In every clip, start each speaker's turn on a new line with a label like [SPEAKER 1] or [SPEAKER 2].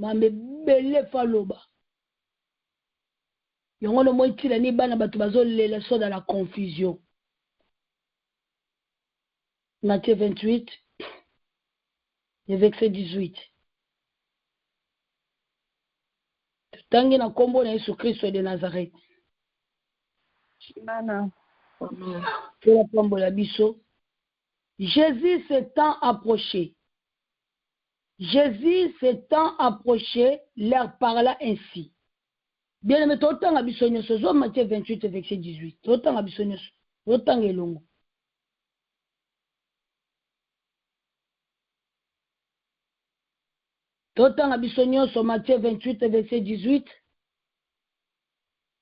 [SPEAKER 1] mambe belle faloba. Yongo no moiti la ni bana batu bazolela so dans la confusion. Matthieu 28, le verset 18. Tangi na kombo na Yesu Kristo de Nazareth. Jésus s'étant approché. Jésus s'étant approché, leur parla ainsi. Bien aimé, autant à Bissonio, ce Matthieu 28, verset 18. Autant à Bissonio, autant à Longo. Autant à Bissonio, sur Matthieu 28, verset 18.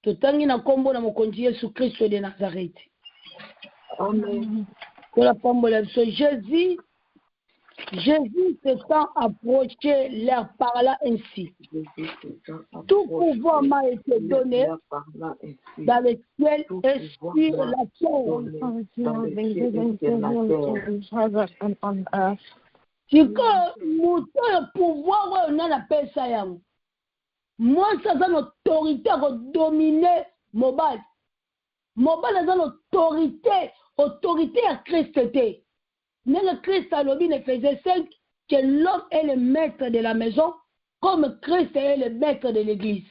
[SPEAKER 1] Totangi na kombo na mokonzi Yesu Kristo de Nazareth. Amen. Pour la femme de Jésus s'étant approché, leur parla ainsi. Tout pouvoir m'a été donné dans le ciel et sur la terre. Si le pouvoir on a la paix ça y moi ça a l'autorité à dominer Mobile. Mobile a l'autorité à Christ. Mais le Christ à l'objet ne faisait 5 que l'homme est le maître de la maison, comme Christ est le maître de l'église.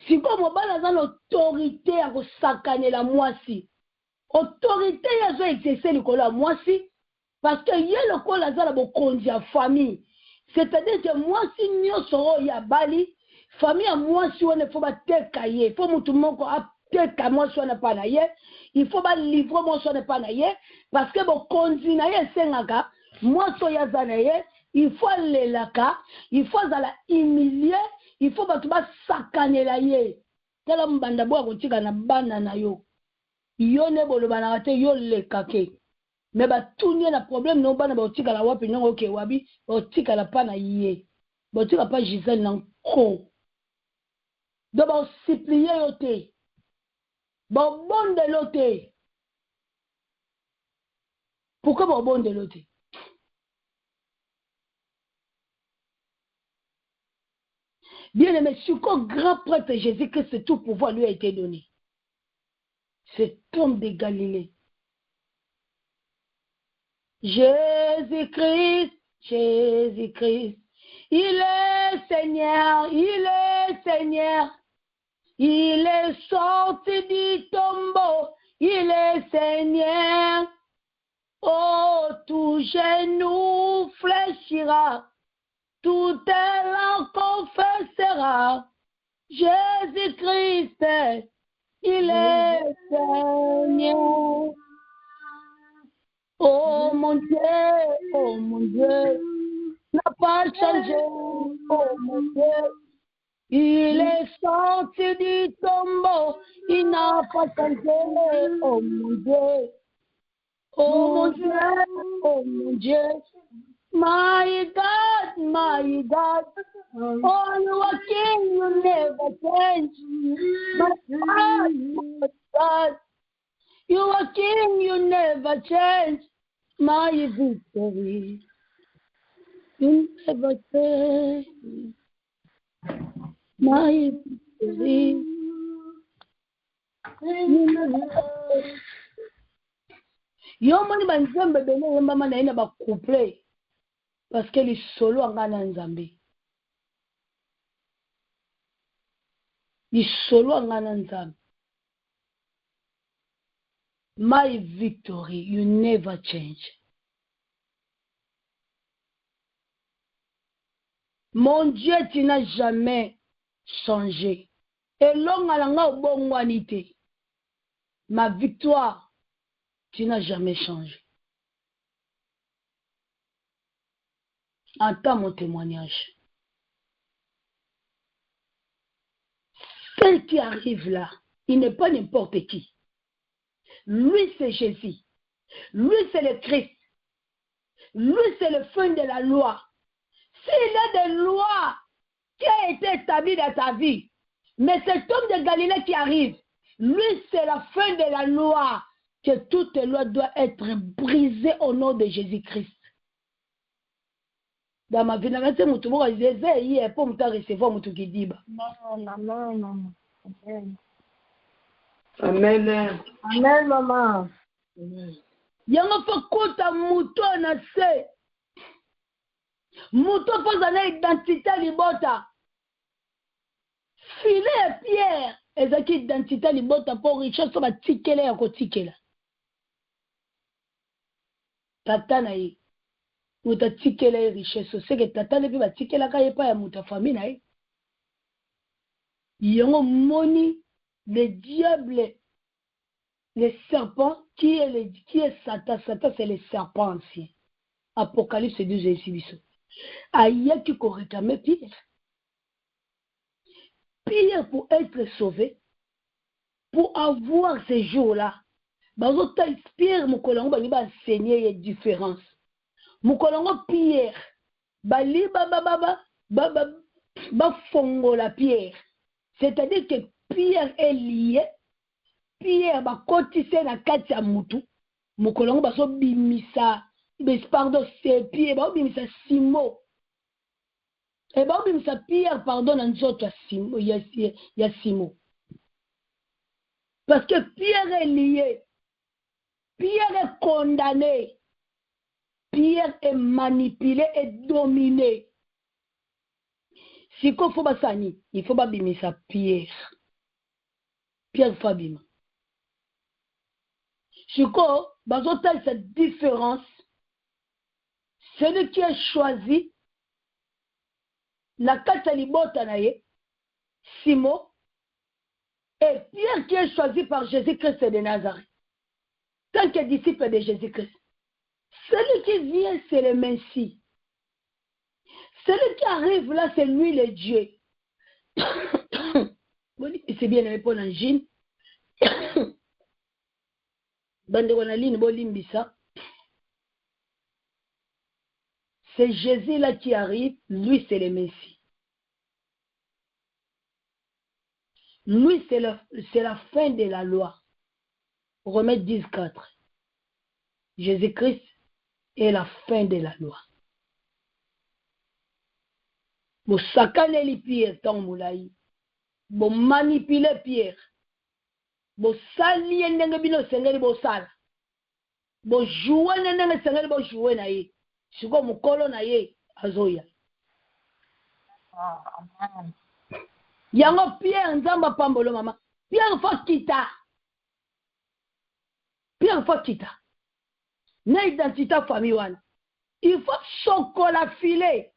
[SPEAKER 1] Si comme Mobile a l'autorité à saccaner la moisi, autorité à exercer le la moisi, parce que y a le col à la bokondi à famille. C'est-à-dire que moisi n'y sera ya bali. Famille à moi si on ne faut pas cahier, il faut que tout le monde a moi si on n'est pas naïe, il faut pas livrer moi si on n'est pas naïe, parce que bon continue c'est naga, moi si on naïe, il faut aller là-bas, il faut aller humilier, il faut pas tout bas saccaner la yé. Tela mbanda boa kotika na bana na yo. Yo ne bolo bana te yo le kake. Mais ba tout n'y a problème non bana ba kotika la wapi non ok wabi, kotika la pa na yé. Ba kotika pa Gisèle nan ko. De bon supplier l'auté. Bon de l'auté. Pourquoi bon de l'auté? Bien aimé, sur quoi grand prêtre Jésus-Christ, tout pouvoir lui a été donné. Cet homme de Galilée. Jésus-Christ, Jésus-Christ. Il est Seigneur, il est Seigneur. Il est sorti du tombeau, il est Seigneur. Oh, tout genou fléchira, tout langue confessera. Jésus-Christ, il est Seigneur. Oh mon Dieu, n'a pas changé, oh mon Dieu. Il est sorti du tombeau, il n'a pas changé, oh mon Dieu. Oh mon Dieu, oh mon Dieu. My God, my God. Oh, you are King, you never change. My God, my God. You are King, you never change. My victory, you never change. My victory. Yo moni banzembe bene yemba mana ina ba couple parce que les solo ngana nzambe. Li solo ngana nzambe. My victory, you never change. Mon Dieu, tu n'as jamais changé. Et l'ongalanga obongwanité. Ma victoire, tu n'as jamais changé. Entends mon témoignage. Celle qui arrive là, il n'est pas n'importe qui. Lui, c'est Jésus. Lui, c'est le Christ. Lui, c'est le fin de la loi. S'il y a des lois qui ont été établies dans ta vie, mais cet homme de Galilée qui arrive, lui, c'est la fin de la loi, que toute loi doit être brisée au nom de Jésus-Christ. dans ma vie na se mutu bo zeze yi pour muta recevoir mutu kidiba.
[SPEAKER 2] Amen.
[SPEAKER 3] Amen.
[SPEAKER 2] Amen, maman.
[SPEAKER 1] Yango fa kota mutu na se. Mutu fa na identité libota. Filet Pierre, ezaki identité libota pour richesse ba tikela ya kotikela. Tata na ye. Muta tikela ya richesse, c'est que tata ne peut pas tikela ka ye pa ya muta famille na ye. Yango moni le diable, le serpent qui est Satan. Satan c'est le serpent ancien. Apocalypse 12 ici biso. Aïe qui réclamait Pierre. Pierre pour être sauvé, pour avoir ces jours-là, Pierre Moukolongo va enseigner les différences. Moukolongo Pierre, bali fongo la Pierre. C'est-à-dire que Pierre est lié, Pierre va cotiser la katia mutu. Moukolongo va so bimisa, pardon, c'est Pierre, va bimisa Simo. Et bah bimisa Pierre, pardon, en autres Simo, il y a Simo. Parce que Pierre est lié, Pierre est condamné, Pierre est manipulé et dominé. Si il faut basani, il faut pas bimisa Pierre. Pierre Fabima. Si bazotal cette différence, celui qui a choisi la katalibota naye, Simo, et Pierre qui est choisi par Jésus-Christ de Nazareth. Tant que disciple de Jésus-Christ. Celui qui vient, c'est le Messie. Celui qui arrive là, c'est lui le Dieu. C'est bien aimé pour l'angine. C'est Jésus là qui arrive, lui c'est le Messie. Lui c'est la fin de la loi. Romains 10:4. Jésus-Christ est la fin de la loi. Vous sacanez Pierre dans moulaï. Vous manipulez Pierre. Vous saliez n'engebino sengeli bo sala. Vous jouez n'engebino sengeli bo jouer na ye. Siko mukolo na ye azoya.
[SPEAKER 2] Amen.
[SPEAKER 1] Yango Pierre nzamba pambolo mama. Pierre faut quitter. Pierre faut quitter. Na identité famille wana. Il faut chocolat filet.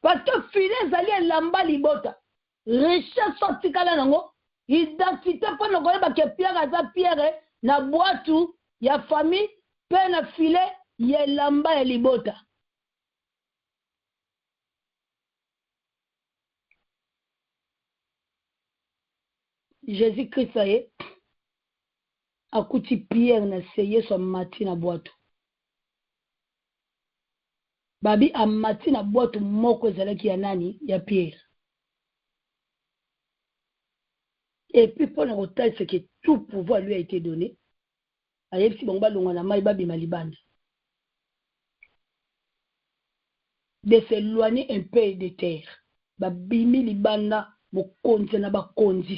[SPEAKER 1] Parce que filet zali lamba libota. Richesse sortikala nango. Identité pour nous connaître que Pierre aza Pierre na boitu ya famille pe na filet ya lamba ya libota. Jésus-Christ aye akuti Pierre na seye son mati na boitu. Babi a mati na boitu moko ezalaki ya nani ya Pierre. Et puis pour le retard, c'est que tout pouvoir lui a été donné. Aïe si bon balonga na mai babi malibanda. De s'éloigner un peu de terre. Babimi libanda bo konzi na ba konzi.